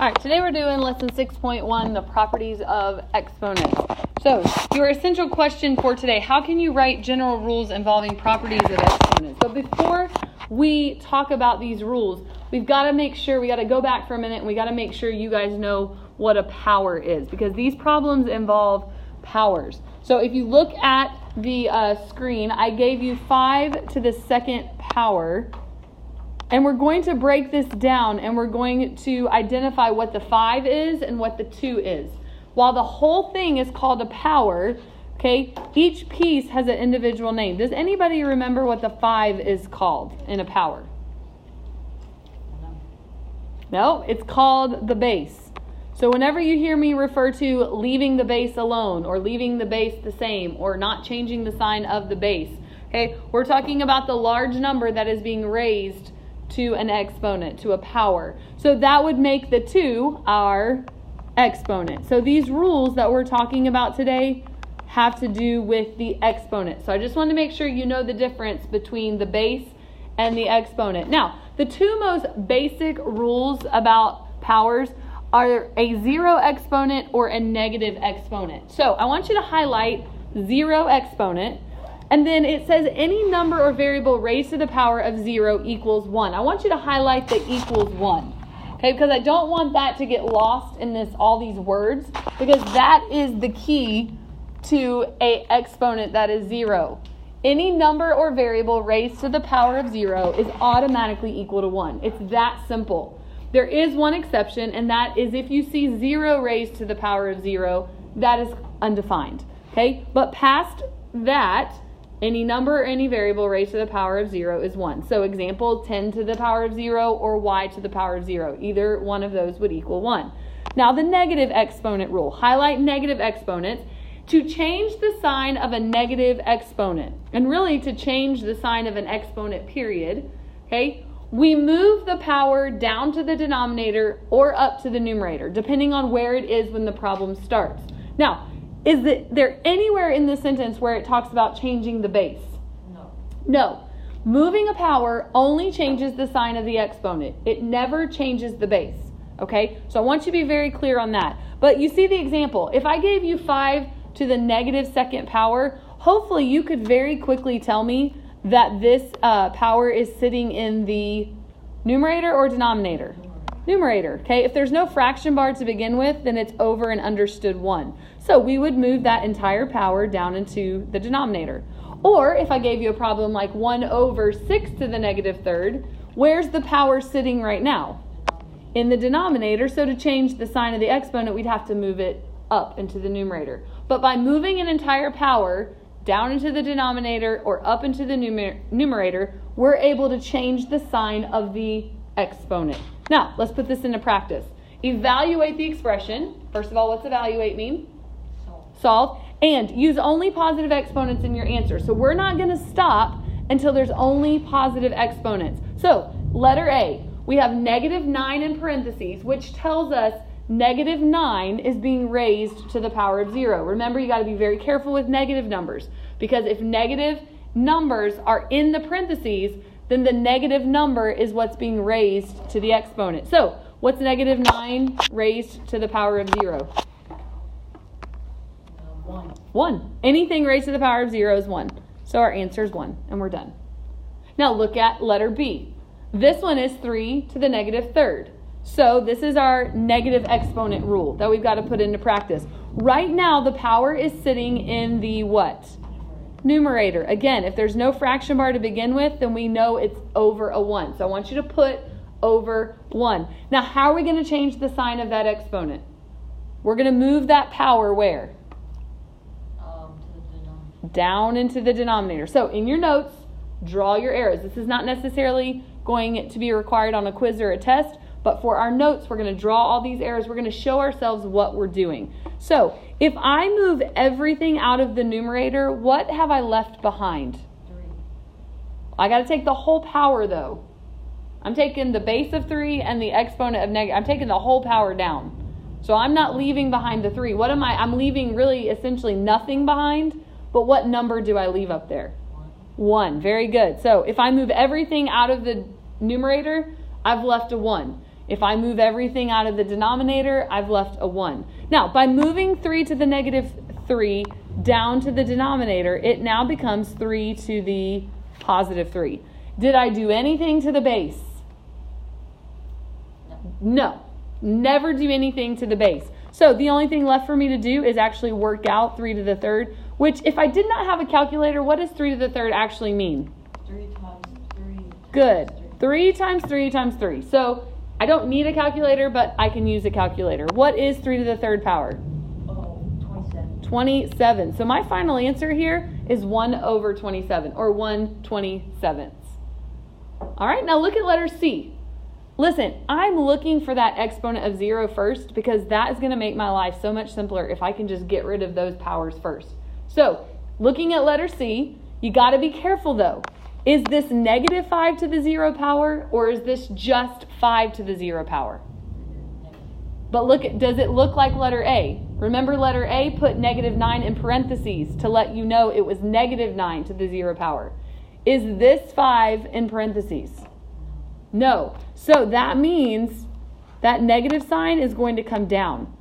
All right, today we're doing lesson 6.1, the properties of exponents. So, your essential question for today, how can you write general rules involving properties of exponents? But before we talk about these rules, we've got to make sure, we got to go back for a minute and we got to make sure you guys know what a power is, because these problems involve powers. So if you look at the screen, I gave you 5 to the second power. And we're going to break this down and we're going to identify what the 5 is and what the 2 is. While the whole thing is called a power, okay, each piece has an individual name. Does anybody remember what the 5 is called in a power? No, it's called the base. So whenever you hear me refer to leaving the base alone or leaving the base the same or not changing the sign of the base, okay, we're talking about the large number that is being raised to an exponent, to a power. So that would make the 2 our exponent. So these rules that we're talking about today have to do with the exponent. So I just want to make sure you know the difference between the base and the exponent. Now, the 2 most basic rules about powers are a 0 exponent or a negative exponent. So I want you to highlight 0 exponent. And then it says any number or variable raised to the power of 0 equals 1. I want you to highlight the equals 1. Okay, because I don't want that to get lost in all these words, because that is the key to a exponent that is 0. Any number or variable raised to the power of 0 is automatically equal to 1. It's that simple. There is one exception, and that is if you see 0 raised to the power of 0, that is undefined. Okay, but past that, any number or any variable raised to the power of 0 is 1. So example, 10 to the power of 0 or y to the power of 0. Either one of those would equal 1. Now the negative exponent rule. Highlight negative exponents. To change the sign of a negative exponent, and really to change the sign of an exponent period, okay, we move the power down to the denominator or up to the numerator, depending on where it is when the problem starts. Now, is there anywhere in this sentence where it talks about changing the base? No. Moving a power only changes the sign of the exponent. It never changes the base. Okay? So I want you to be very clear on that. But you see the example. If I gave you 5 to the negative second power, hopefully you could very quickly tell me that this power is sitting in the numerator or denominator? Numerator. Okay? If there's no fraction bar to begin with, then it's over and understood 1. So we would move that entire power down into the denominator. Or if I gave you a problem like 1 over 6 to the negative third, where's the power sitting right now? In the denominator. So to change the sign of the exponent, we'd have to move it up into the numerator. But by moving an entire power down into the denominator or up into the numerator, we're able to change the sign of the exponent. Now, let's put this into practice. Evaluate the expression. First of all, what's evaluate mean? Solve. And use only positive exponents in your answer. So we're not going to stop until there's only positive exponents. So, letter A, we have negative 9 in parentheses, which tells us negative 9 is being raised to the power of 0. Remember, you got to be very careful with negative numbers, because if negative numbers are in the parentheses, then the negative number is what's being raised to the exponent. So, what's negative 9 raised to the power of 0? 1. Anything raised to the power of 0 is 1. So our answer is 1, and we're done. Now look at letter B. This one is 3 to the negative third. So this is our negative exponent rule that we've got to put into practice. Right now, the power is sitting in the what? Numerator. Again, if there's no fraction bar to begin with, then we know it's over a 1. So I want you to put over 1. Now, how are we going to change the sign of that exponent? We're going to move that power where? Down into the denominator. So in your notes, draw your arrows. This is not necessarily going to be required on a quiz or a test, but for our notes, we're going to draw all these arrows. We're going to show ourselves what we're doing. So if I move everything out of the numerator, what have I left behind? 3. I got to take the whole power though. I'm taking the base of 3 and the exponent of negative. I'm taking the whole power down. So I'm not leaving behind the 3. What am I? I'm leaving really essentially nothing behind. But what number do I leave up there? 1. Very good. So if I move everything out of the numerator, I've left a 1. If I move everything out of the denominator, I've left a 1. Now, by moving 3 to the negative 3 down to the denominator, it now becomes 3 to the positive 3. Did I do anything to the base? No. Never do anything to the base. So the only thing left for me to do is actually work out 3 to the third, which if I did not have a calculator, what does 3 to the third actually mean? 3 times 3. Good. 3 times 3 times 3. So I don't need a calculator, but I can use a calculator. What is 3 to the third power? 27. 27. So my final answer here is 1 over 27, or 1/27. All right, now look at letter C. Listen, I'm looking for that exponent of 0 first because that is going to make my life so much simpler if I can just get rid of those powers first. So, looking at letter C, you got to be careful though. Is this negative 5 to the 0 power, or is this just 5 to the 0 power? But does it look like letter A? Remember, letter A put negative 9 in parentheses to let you know it was negative 9 to the 0 power. Is this 5 in parentheses? No. So that means that negative sign is going to come down.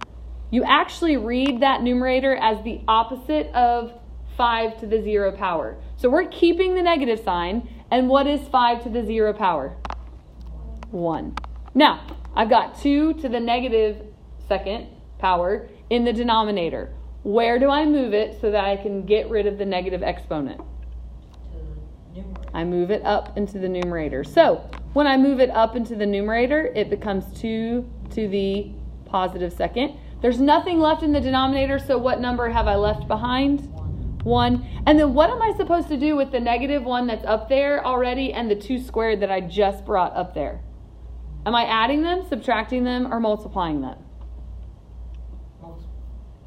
You actually read that numerator as the opposite of 5 to the 0 power. So we're keeping the negative sign. And what is 5 to the 0 power? 1. Now, I've got 2 to the negative second power in the denominator. Where do I move it so that I can get rid of the negative exponent? I move it up into the numerator. So when I move it up into the numerator, it becomes 2 to the positive second. There's nothing left in the denominator, so what number have I left behind? 1. And then what am I supposed to do with the negative 1 that's up there already and the 2 squared that I just brought up there? Am I adding them, subtracting them, or multiplying them?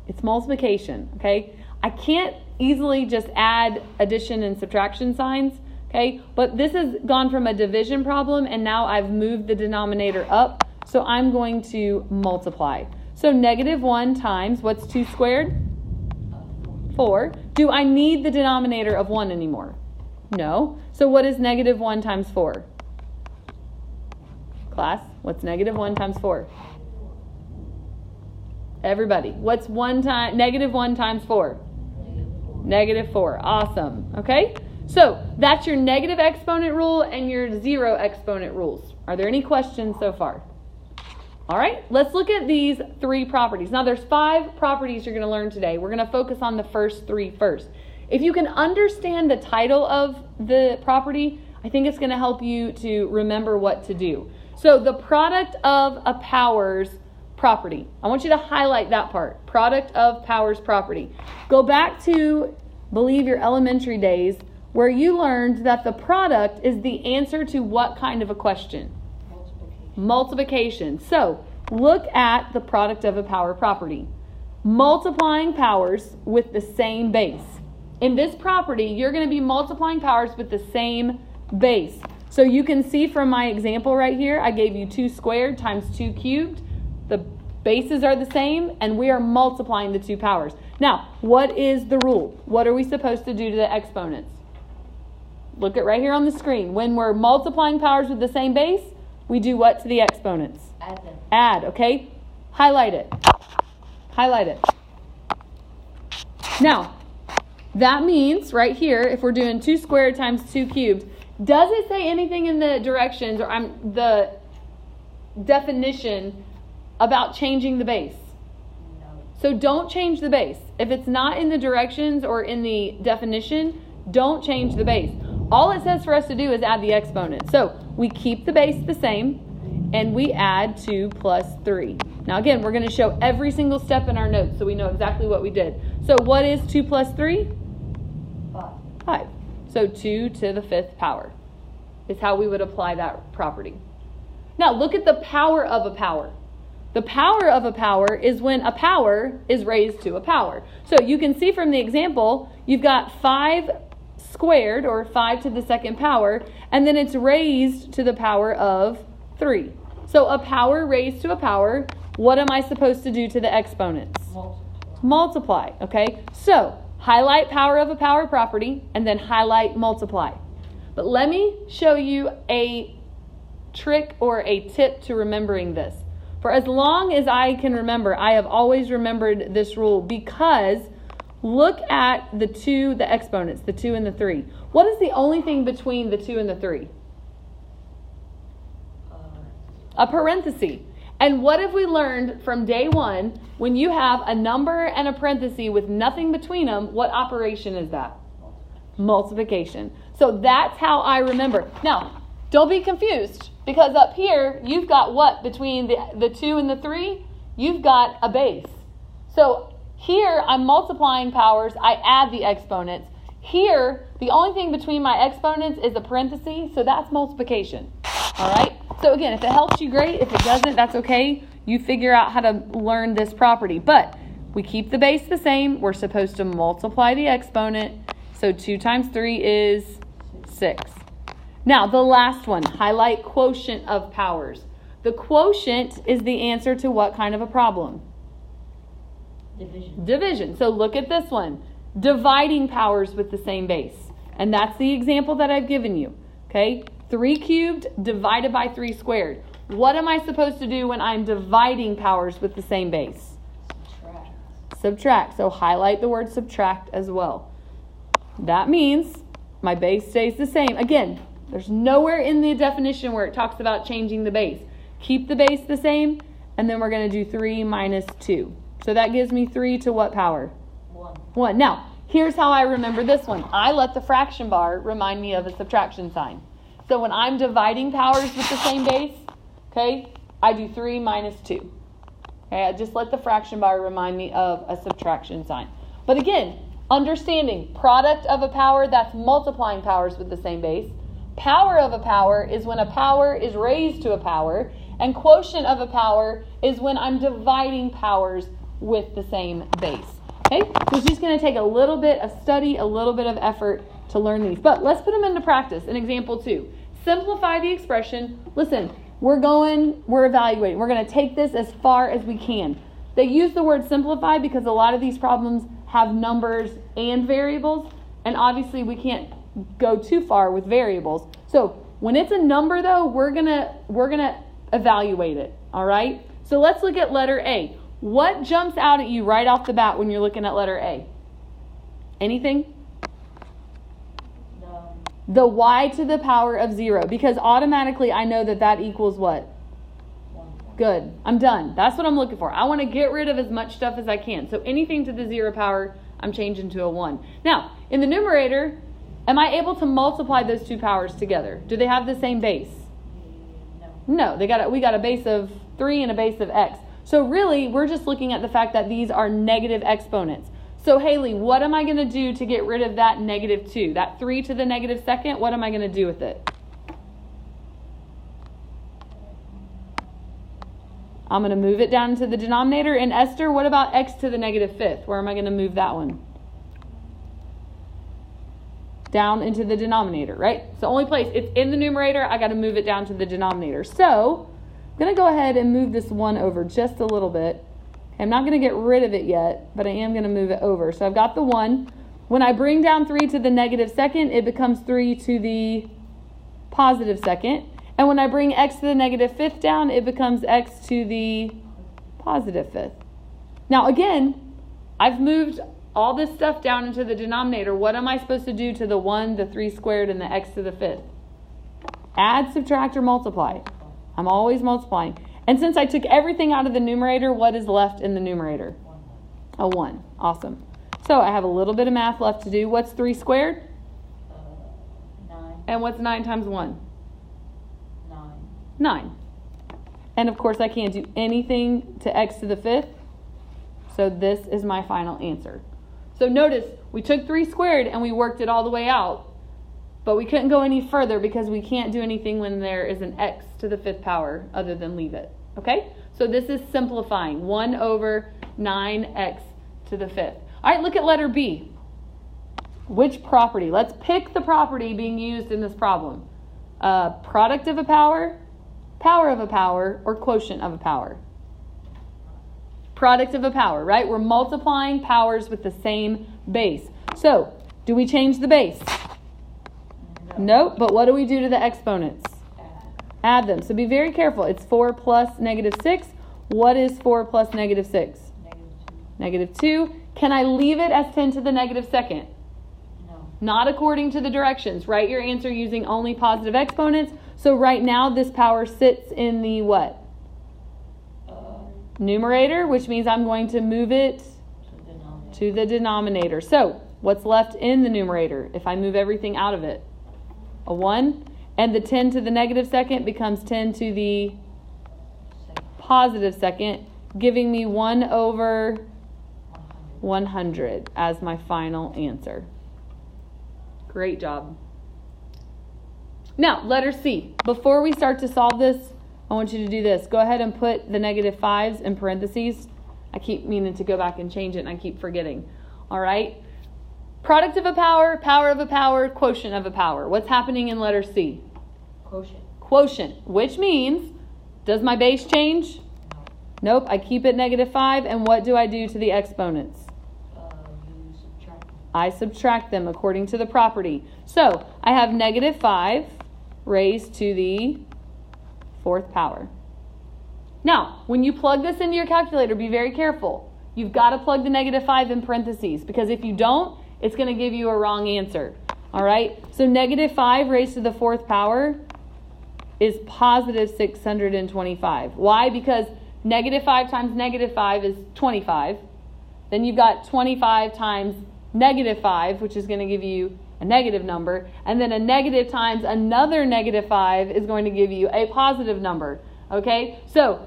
It's multiplication, okay? I can't easily just add addition and subtraction signs, okay? But this has gone from a division problem, and now I've moved the denominator up, so I'm going to multiply. So negative 1 times, what's 2 squared? 4. Do I need the denominator of 1 anymore? No. So what is negative 1 times 4? Class, what's negative 1 times 4? Everybody, what's negative 1 times 4? Negative 4. Awesome. Okay? So that's your negative exponent rule and your 0 exponent rules. Are there any questions so far? All right, let's look at these 3 properties. Now there's 5 properties you're going to learn today. We're going to focus on the first 3 first. If you can understand the title of the property, I think it's going to help you to remember what to do. So the product of a powers property. I want you to highlight that part. Product of powers property. Go back to, believe, your elementary days where you learned that the product is the answer to what kind of a question? Multiplication. So look at the product of a power property. Multiplying powers with the same base. In this property, you're going to be multiplying powers with the same base. So you can see from my example right here, I gave you 2 squared times 2 cubed. The bases are the same, and we are multiplying the 2 powers. Now, what is the rule? What are we supposed to do to the exponents? Look at right here on the screen. When we're multiplying powers with the same base, we do what to the exponents? Add them. Add, okay? Highlight it. Highlight it. Now, that means right here, if we're doing 2 squared times 2 cubed, does it say anything in the directions or the definition about changing the base? No. So don't change the base. If it's not in the directions or in the definition, don't change the base. All it says for us to do is add the exponent. So we keep the base the same and we add 2 plus 3. Now again, we're going to show every single step in our notes so we know exactly what we did. So what is 2 plus 3? 5. So 2 to the 5th power is how we would apply that property. Now look at the power of a power. The power of a power is when a power is raised to a power. So you can see from the example, you've got 5 squared, or 5 to the 2nd power, and then it's raised to the power of 3. So a power raised to a power, what am I supposed to do to the exponents? Multiply, okay? So highlight power of a power property, and then highlight multiply. But let me show you a trick or a tip to remembering this. For as long as I can remember, I have always remembered this rule because look at the exponents, the 2 and the 3. What is the only thing between the 2 and the 3? A parenthesis. And what have we learned from day one? When you have a number and a parenthesis with nothing between them, what operation is that? Multiplication. So that's how I remember. Now, don't be confused, because up here, you've got what between the 2 and the 3? You've got a base. So here, I'm multiplying powers. I add the exponents. Here, the only thing between my exponents is a parenthesis, so that's multiplication. All right? So again, if it helps you, great. If it doesn't, that's okay. You figure out how to learn this property. But we keep the base the same. We're supposed to multiply the exponent. So 2 times 3 is 6. Now, the last one, highlight quotient of powers. The quotient is the answer to what kind of a problem? Division. So look at this one. Dividing powers with the same base. And that's the example that I've given you. Okay? 3 cubed divided by 3 squared. What am I supposed to do when I'm dividing powers with the same base? Subtract. So highlight the word subtract as well. That means my base stays the same. Again, there's nowhere in the definition where it talks about changing the base. Keep the base the same, and then we're going to do 3 minus 2. So that gives me 3 to what power? 1. Now, here's how I remember this one. I let the fraction bar remind me of a subtraction sign. So when I'm dividing powers with the same base, okay, I do 3 minus 2. Okay, I just let the fraction bar remind me of a subtraction sign. But again, understanding product of a power, that's multiplying powers with the same base. Power of a power is when a power is raised to a power. And quotient of a power is when I'm dividing powers with the same base. Okay, so it's just going to take a little bit of study, a little bit of effort to learn these. But let's put them into practice. In example 2, simplify the expression. Listen, we're evaluating. We're going to take this as far as we can. They use the word simplify because a lot of these problems have numbers and variables. And obviously we can't go too far with variables. So when it's a number though, we're gonna evaluate it. All right? So let's look at letter A. What jumps out at you right off the bat when you're looking at letter A? Anything? No. The y to the power of 0, because automatically I know that equals what? 1. Good. I'm done. That's what I'm looking for. I want to get rid of as much stuff as I can. So anything to the 0 power, I'm changing to a 1. Now, in the numerator, am I able to multiply those 2 powers together? Do they have the same base? No. We got a base of 3 and a base of x. So really, we're just looking at the fact that these are negative exponents. So Haley, what am I going to do to get rid of that negative 2? That 3 to the negative second, what am I going to do with it? I'm going to move it down to the denominator. And Esther, what about x to the negative 5th? Where am I going to move that one? Down into the denominator, right? It's the only place. It's in the numerator. I got to move it down to the denominator. So I'm going to go ahead and move this 1 over just a little bit. I'm not going to get rid of it yet, but I am going to move it over. So I've got the 1. When I bring down 3 to the negative second, it becomes 3 to the positive second. And when I bring x to the negative 5th down, it becomes x to the positive 5th. Now again, I've moved all this stuff down into the denominator. What am I supposed to do to the 1, the 3 squared, and the x to the 5th? Add, subtract, or multiply? I'm always multiplying. And since I took everything out of the numerator, what is left in the numerator? 1. A 1. Awesome. So I have a little bit of math left to do. What's 3 squared? 9. And what's 9 times 1? 9. 9. And of course I can't do anything to x to the 5th. So this is my final answer. So notice, we took 3 squared and we worked it all the way out. But we couldn't go any further because we can't do anything when there is an x to the 5th power other than leave it. Okay? So this is simplifying. 1 over 9x to the 5th. All right, look at letter B. Which property? Let's pick the property being used in this problem. Product of a power, power of a power, or quotient of a power. Product of a power, right? We're multiplying powers with the same base. So, do we change the base? Nope, but what do we do to the exponents? Add them. So be very careful. It's 4 plus negative 6. What is 4 plus negative 6? Negative 2. Negative 2. Can I leave it as 10 to the negative second? No. Not according to the directions. Write your answer using only positive exponents. So right now this power sits in the what? Numerator, which means I'm going to move it to the denominator. So what's left in the numerator if I move everything out of it? A 1. And the 10 to the negative second becomes 10 to the positive second, giving me 1 over 100 as my final answer. Great job. Now, letter C. Before we start to solve this, I want you to do this. Go ahead and put the negative 5s in parentheses. I keep meaning to go back and change it, and I keep forgetting. All right? Product of a power, power of a power, quotient of a power. What's happening in letter C? Quotient. Quotient, which means, does my base change? No. Nope, I keep it negative 5, and what do I do to the exponents? You subtract. I subtract them according to the property. So, I have negative 5 raised to the 4th power. Now, when you plug this into your calculator, be very careful. You've got to plug the negative 5 in parentheses, because if you don't, it's going to give you a wrong answer. All right? So negative 5 raised to the 4th power is positive 625. Why? Because negative 5 times negative 5 is 25. Then you've got 25 times negative 5, which is going to give you a negative number. And then a negative times another negative 5 is going to give you a positive number. Okay? So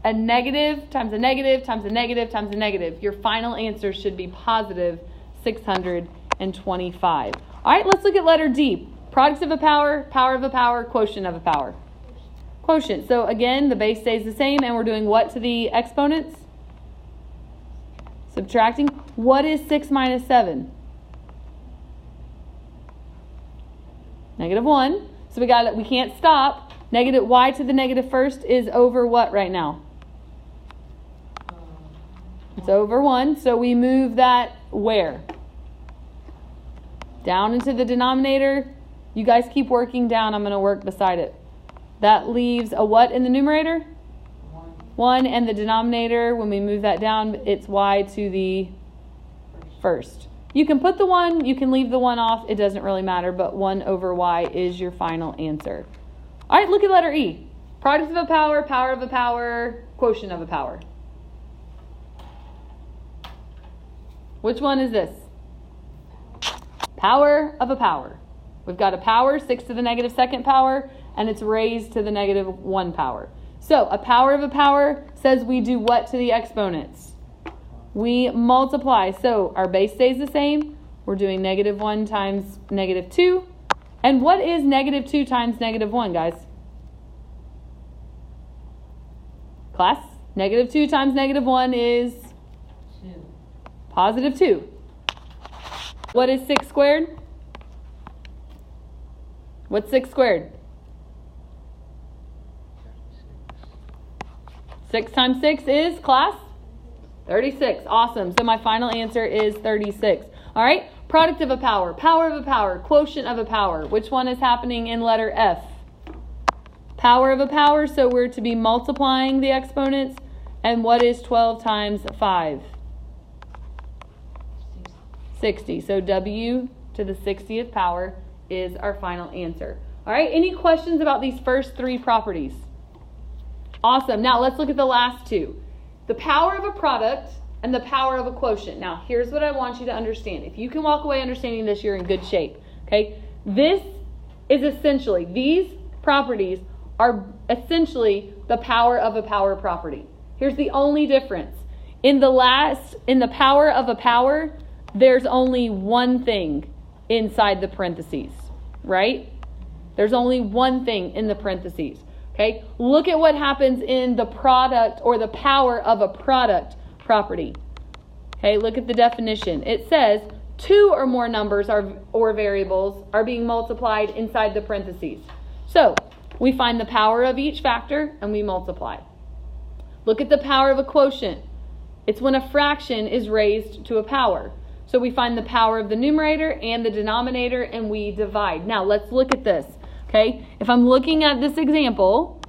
a negative times a negative times a negative times a negative. Your final answer should be positive 625. All right, let's look at letter D. Products of a power, power of a power, quotient of a power. Quotient. So again, the base stays the same, and we're doing what to the exponents? Subtracting. What is 6 minus 7? Negative 1. So we can't stop. Negative y to the negative first is over what right now? It's over 1. So we move that where? Down into the denominator. You guys keep working down. I'm going to work beside it. That leaves a what in the numerator? 1. And the denominator, when we move that down, it's y to the first. You can put the 1, you can leave the 1 off. It doesn't really matter, but 1 over y is your final answer. All right, look at letter E. Product of a power, power of a power, quotient of a power. Which one is this? Power of a power. We've got a power, 6 to the negative second power, and it's raised to the negative 1 power. So a power of a power says we do what to the exponents? We multiply. So our base stays the same. We're doing negative 1 times negative 2. And what is negative 2 times negative 1, guys? Class? Negative 2 times negative 1 is? 2. Positive 2. What is 6 squared? What's 6 squared? 6 times 6 is, class? 36. Awesome. So my final answer is 36. All right. Product of a power, power of a power, quotient of a power. Which one is happening in letter F? Power of a power, so we're to be multiplying the exponents. And what is 12 times 5? 60. So W to the 60th power is our final answer. All right. Any questions about these first 3 properties? Awesome. Now let's look at the last 2. The power of a product and the power of a quotient. Now, here's what I want you to understand. If you can walk away understanding this, you're in good shape. Okay? This is essentially, these properties are essentially the power of a power property. Here's the only difference. In the power of a power, there's only one thing inside the parentheses, right? There's only one thing in the parentheses. Okay? Look at what happens in the product or the power of a product property. Okay, look at the definition. It says 2 or more numbers or variables are being multiplied inside the parentheses. So, we find the power of each factor and we multiply. Look at the power of a quotient. It's when a fraction is raised to a power. So we find the power of the numerator and the denominator and we divide. Now, let's look at this. Okay, if I'm looking at this example,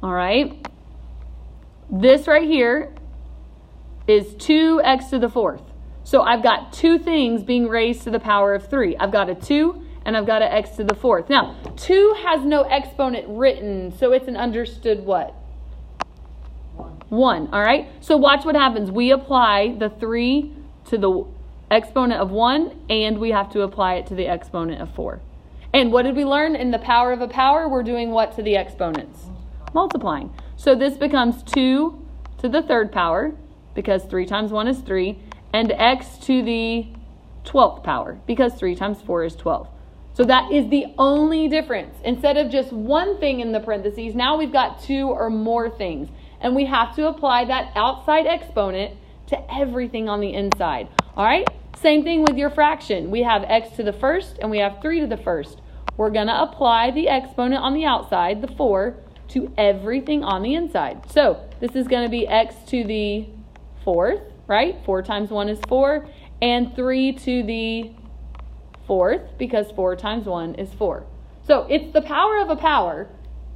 all right, this right here is 2x to the fourth. So I've got two things being raised to the power of 3. I've got a 2 and I've got an x to the fourth. Now, 2 has no exponent written, so it's an understood what? 1, all right? So watch what happens. We apply the 3 to the exponent of 1, and we have to apply it to the exponent of 4. And what did we learn? In the power of a power, we're doing what to the exponents? Multiplying. So this becomes 2 to the third power, because 3 times 1 is 3, and x to the 12th power, because 3 times 4 is 12. So that is the only difference. Instead of just one thing in the parentheses, now we've got 2 or more things. And we have to apply that outside exponent to everything on the inside. All right? Same thing with your fraction. We have x to the first and we have 3 to the first. We're going to apply the exponent on the outside, the 4, to everything on the inside. So this is going to be x to the fourth, right? 4 times 1 is 4. And 3 to the fourth, because 4 times 1 is 4. So it's the power of a power.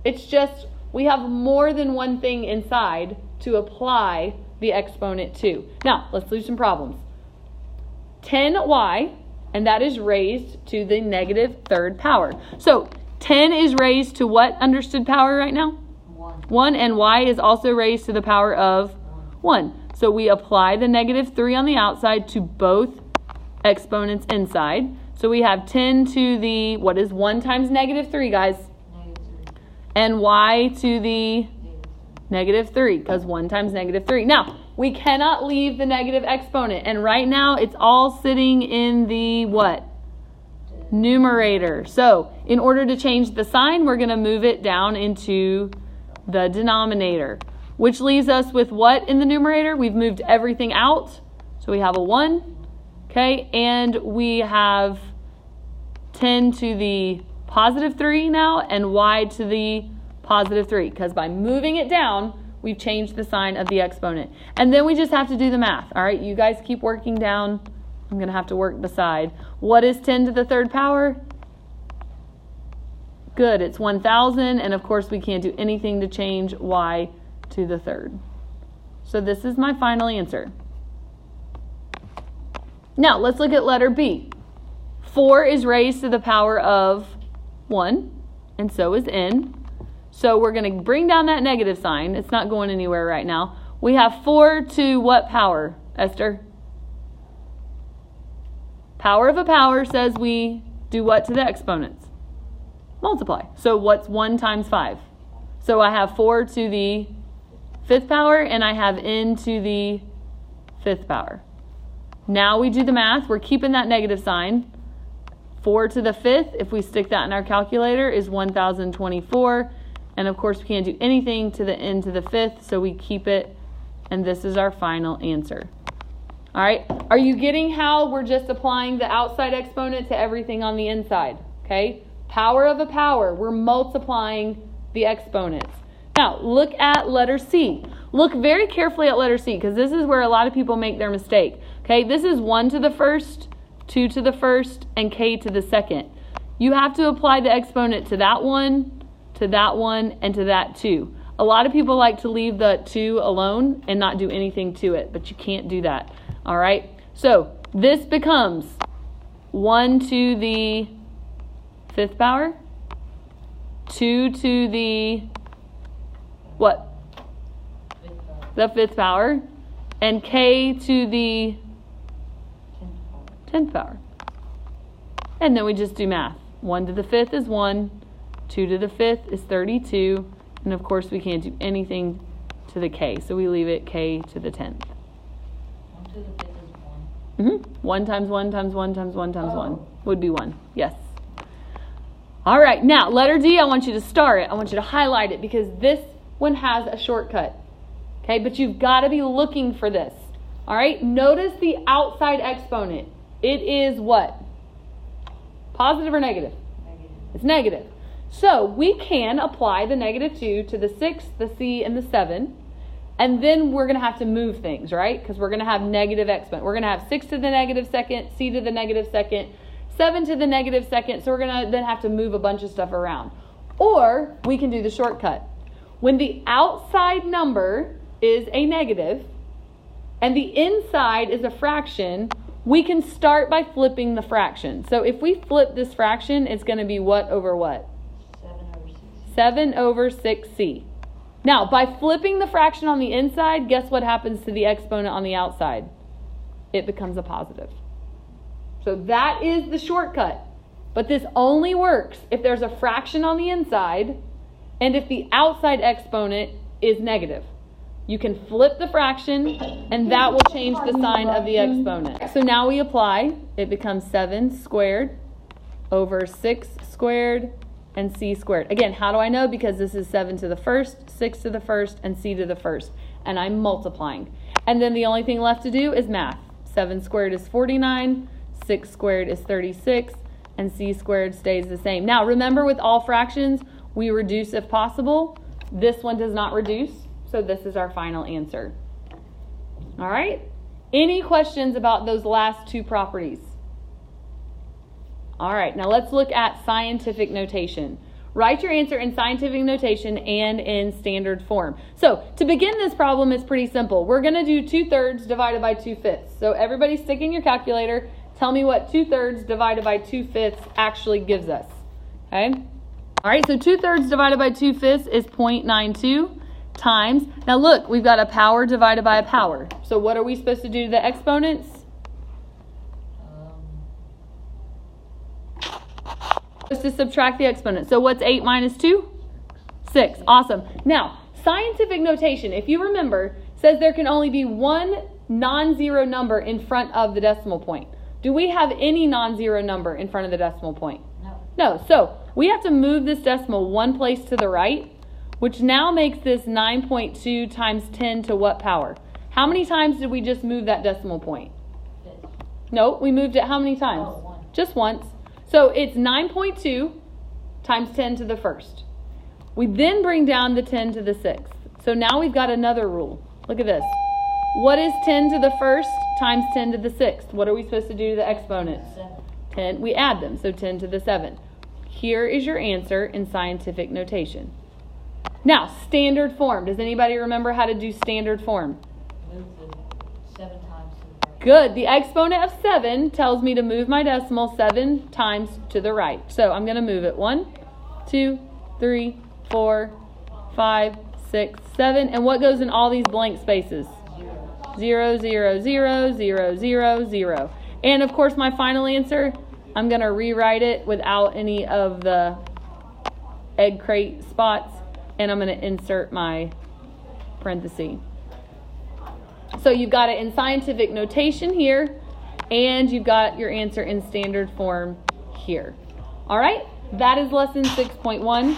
It's just we have more than one thing inside to apply the exponent to. Now, let's do some problems. 10y, and that is raised to the negative third power. So 10 is raised to what understood power right now? 1, and y is also raised to the power of 1. So we apply the negative 3 on the outside to both exponents inside. So we have 10 to the, what is 1 times negative 3, guys? And y to the negative 3, because 1 times negative 3. Now, we cannot leave the negative exponent. And right now, it's all sitting in the what? Numerator. So, in order to change the sign, we're going to move it down into the denominator, which leaves us with what in the numerator? We've moved everything out. So, we have a 1, okay? And we have 10 to the positive 3 now, and y to the positive 3, because by moving it down, we've changed the sign of the exponent. And then we just have to do the math. All right, you guys keep working down. I'm going to have to work beside. What is 10 to the third power? Good, it's 1,000, and of course we can't do anything to change y to the third. So this is my final answer. Now, let's look at letter B. 4 is raised to the power of 1, and so is n. So we're going to bring down that negative sign. It's not going anywhere right now. We have 4 to what power, Esther? Power of a power says we do what to the exponents? Multiply. So what's 1 times 5? So I have 4 to the 5th power, and I have n to the 5th power. Now we do the math. We're keeping that negative sign. 4 to the 5th, if we stick that in our calculator, is 1,024. And of course, we can't do anything to the n to the 5th, so we keep it. And this is our final answer. All right. Are you getting how we're just applying the outside exponent to everything on the inside? Okay. Power of a power. We're multiplying the exponents. Now, look at letter C. Look very carefully at letter C, because this is where a lot of people make their mistake. Okay. This is 1 to the first, 2 to the first, and k to the second. You have to apply the exponent to that one, to that one, and to that 2. A lot of people like to leave the 2 alone and not do anything to it, but you can't do that. All right? So this becomes 1 to the 5th power, 2 to the what? The 5th power, and k to the 10th power. And then we just do math. 1 to the 5th is 1, 2 to the 5th is 32, and of course we can't do anything to the k, so we leave it k to the 10th. 1 to the 5th is 1. 1 times 1 times 1 times 1 times 1 would be 1. Yes. All right, now letter D, I want you to star it. I want you to highlight it, because this one has a shortcut. Okay, but you've got to be looking for this. All right, notice the outside exponent. It is what? Positive or negative? Negative. It's negative. So we can apply the negative 2 to the 6, the c, and the 7. And then we're going to have to move things, right? Because we're going to have negative exponent. We're going to have 6 to the negative second, c to the negative second, 7 to the negative second, so we're going to then have to move a bunch of stuff around. Or we can do the shortcut. When the outside number is a negative and the inside is a fraction, we can start by flipping the fraction. So if we flip this fraction, it's going to be what over what? 7 over 6c. Now, by flipping the fraction on the inside, guess what happens to the exponent on the outside? It becomes a positive. So that is the shortcut. But this only works if there's a fraction on the inside and if the outside exponent is negative. You can flip the fraction and that will change the sign of the exponent. So now we apply. It becomes 7 squared over 6 squared and c squared. Again, how do I know? Because this is 7 to the first, 6 to the first, and c to the first. And I'm multiplying. And then the only thing left to do is math. 7 squared is 49, 6 squared is 36, and c squared stays the same. Now, remember with all fractions, we reduce if possible. This one does not reduce, so this is our final answer. All right? Any questions about those last two properties? All right, now let's look at scientific notation. Write your answer in scientific notation and in standard form. So to begin this problem, it's pretty simple. We're going to do 2/3 divided by 2/5. So everybody stick in your calculator. Tell me what 2/3 divided by 2/5 actually gives us. Okay? All right, so 2/3 divided by 2/5 is 0.92 times. Now look, we've got a power divided by a power. So what are we supposed to do to the exponents? Just to subtract the exponent. So what's 8 minus 2? 6. Awesome. Now, scientific notation, if you remember, says there can only be one non-zero number in front of the decimal point. Do we have any non-zero number in front of the decimal point? No. No. So we have to move this decimal one place to the right, which now makes this 9.2 times 10 to what power? How many times did we just move that decimal point? 6. No, we moved it how many times? Oh, 1. Just once. So it's 9.2 times 10 to the first. We then bring down the 10 to the sixth. So now we've got another rule. Look at this. What is 10 to the first times 10 to the sixth? What are we supposed to do to the exponents? 7. 10, we add them, so 10 to the 7. Here is your answer in scientific notation. Now, standard form. Does anybody remember how to do standard form? Move the 7 times to the right. Good. The exponent of 7 tells me to move my decimal 7 times to the right. So I'm going to move it 1, 2, 3, 4, 5, 6, 7. And what goes in all these blank spaces? 0, 0, 0, 0, 0, 0. And of course, my final answer, I'm going to rewrite it without any of the egg crate spots. And I'm going to insert my parenthesis. So you've got it in scientific notation here, and you've got your answer in standard form here. All right, that is lesson 6.1.